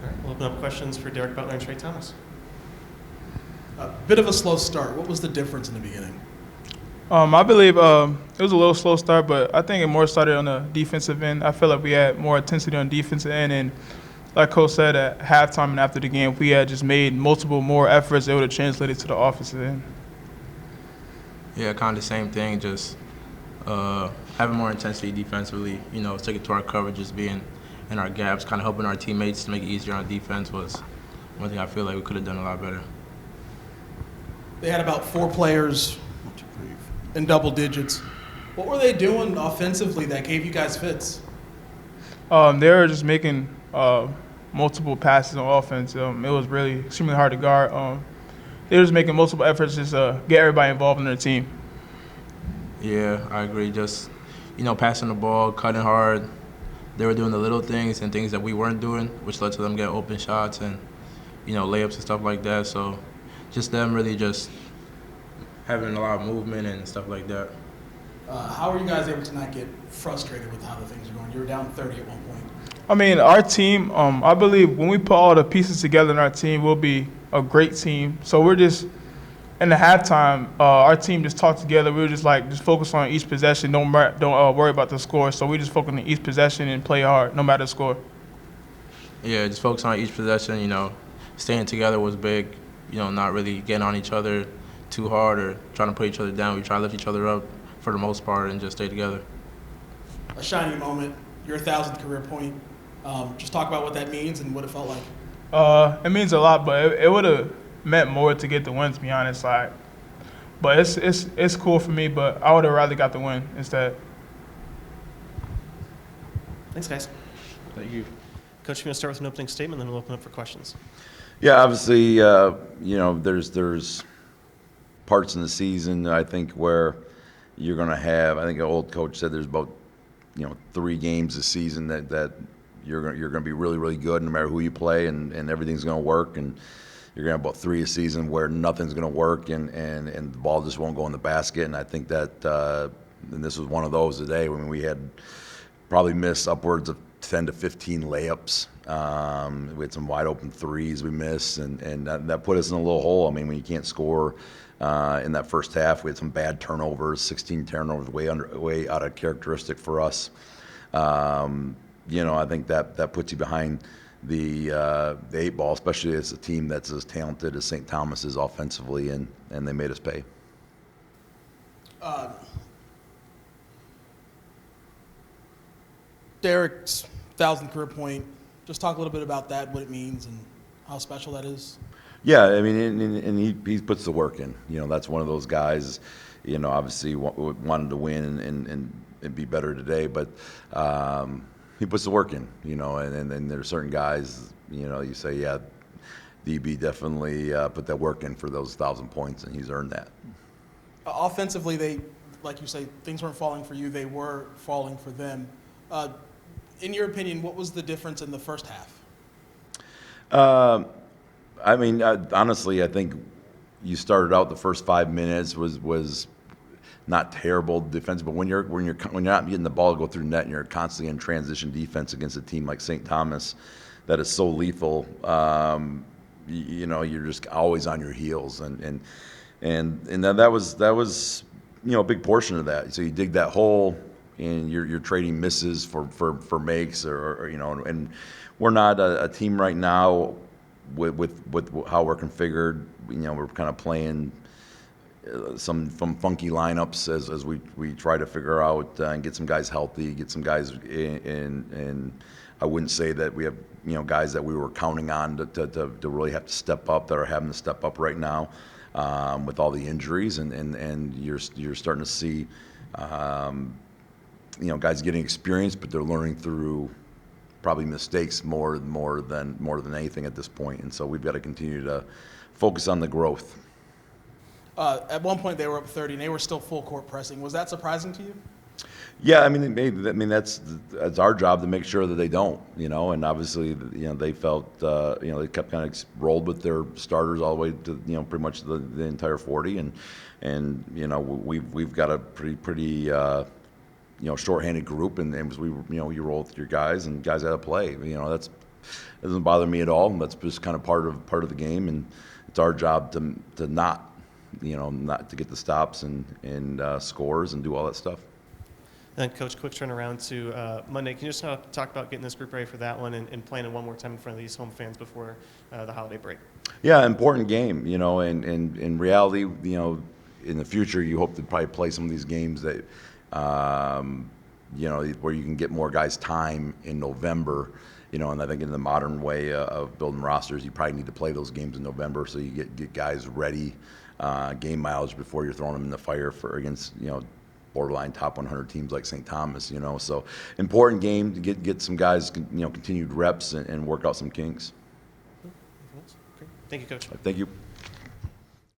All right, we'll open up questions for Derrick, Butler, and Trey Thomas. A bit of a slow start. What was the difference in the beginning? I believe it was a little slow start, but I think it more started on the defensive end. I feel like we had more intensity on the defensive end, and like Coach said at halftime and after the game, if we had just made multiple more efforts, it would have translated to the offensive end. Yeah, kind of the same thing, just having more intensity defensively, sticking to our coverages, being in our gaps, kind of helping our teammates to make it easier on defense was one thing I feel like we could have done a lot better. They had about 4 players in double digits. What were they doing offensively that gave you guys fits? They were just making multiple passes on offense. It was really extremely hard to guard. They were just making multiple efforts just to get everybody involved in their team. Yeah, I agree. Just, passing the ball, cutting hard. They were doing the little things and things that we weren't doing, which led to them getting open shots and, layups and stuff like that. So just them really just having a lot of movement and stuff like that. How were you guys able to not get frustrated with how the things are going? You were down 30 at one point. I mean, our team, I believe when we put all the pieces together in our team, we'll be a great team. So we're just, in the halftime, our team just talked together. We were just focus on each possession. Don't worry about the score. So we just focus on each possession and play hard, no matter the score. Yeah, just focus on each possession. Staying together was big. Not really getting on each other too hard or trying to put each other down. We try to lift each other up for the most part and just stay together. A shining moment, your 1,000th career point. Just talk about what that means and what it felt like. It means a lot, but it would have meant more to get the win, to be honest. But it's cool for me, but I would have rather got the win instead. Thanks, guys. Thank you. Coach, we're going to start with an opening statement, then we'll open up for questions. Yeah, obviously, there's parts in the season, I think, where you're going to have, I think an old coach said there's about, 3 games a season that you're going to be really, really good no matter who you play and everything's going to work. And you're going to have about 3 a season where nothing's going to work and the ball just won't go in the basket. And I think that, and this was one of those today when we had probably missed upwards of 10 to 15 layups. We had some wide open threes we missed, and that put us in a little hole. I mean, when you can't score in that first half, we had some bad turnovers, 16 turnovers, way out of characteristic for us. I think that puts you behind the 8 ball, especially as a team that's as talented as St. Thomas is offensively, and they made us pay. Derrick's 1,000th career point. Just talk a little bit about that, what it means, and how special that is. Yeah, I mean, and he puts the work in. That's one of those guys. Obviously wanted to win and be better today, but he puts the work in. And there are certain guys. You say, yeah, DB definitely put that work in for those 1,000 points, and he's earned that. Offensively, they, like you say, things weren't falling for you; they were falling for them. In your opinion, what was the difference in the first half? Honestly, I think you started out the first 5 minutes was not terrible defense, but when you're not getting the ball to go through net and you're constantly in transition defense against a team like St. Thomas that is so lethal, you're just always on your heels, and that was a big portion of that. So you dig that hole, and you're trading misses for makes, or and we're not a team right now with how we're configured. We're kind of playing some funky lineups as we try to figure out and get some guys healthy, get some guys in, and I wouldn't say that we have guys that we were counting on to really have to step up that are having to step up right now with all the injuries, and you're starting to see guys getting experience, but they're learning through probably mistakes more than anything at this point, and so we've got to continue to focus on the growth. At one point, they were up 30, and they were still full court pressing. Was that surprising to you? Yeah, that's our job to make sure that they don't, and obviously, they felt, they kept kind of rolled with their starters all the way to, pretty much the entire 40, and we've got a pretty shorthanded group, and as you roll with your guys, and guys got to play. doesn't bother me at all. That's just kind of part of the game, and it's our job to not, not to get the stops and scores and do all that stuff. And then, Coach, quick turnaround to Monday. Can you just talk about getting this group ready for that one and playing it one more time in front of these home fans before the holiday break? Yeah, important game, and in reality, in the future, you hope to probably play some of these games that, where you can get more guys time in November, and I think in the modern way of building rosters, you probably need to play those games in November so you get guys ready, game mileage before you're throwing them in the fire against, borderline top 100 teams like St. Thomas, so important game to get some guys, continued reps and work out some kinks. Great. Thank you, Coach. Thank you.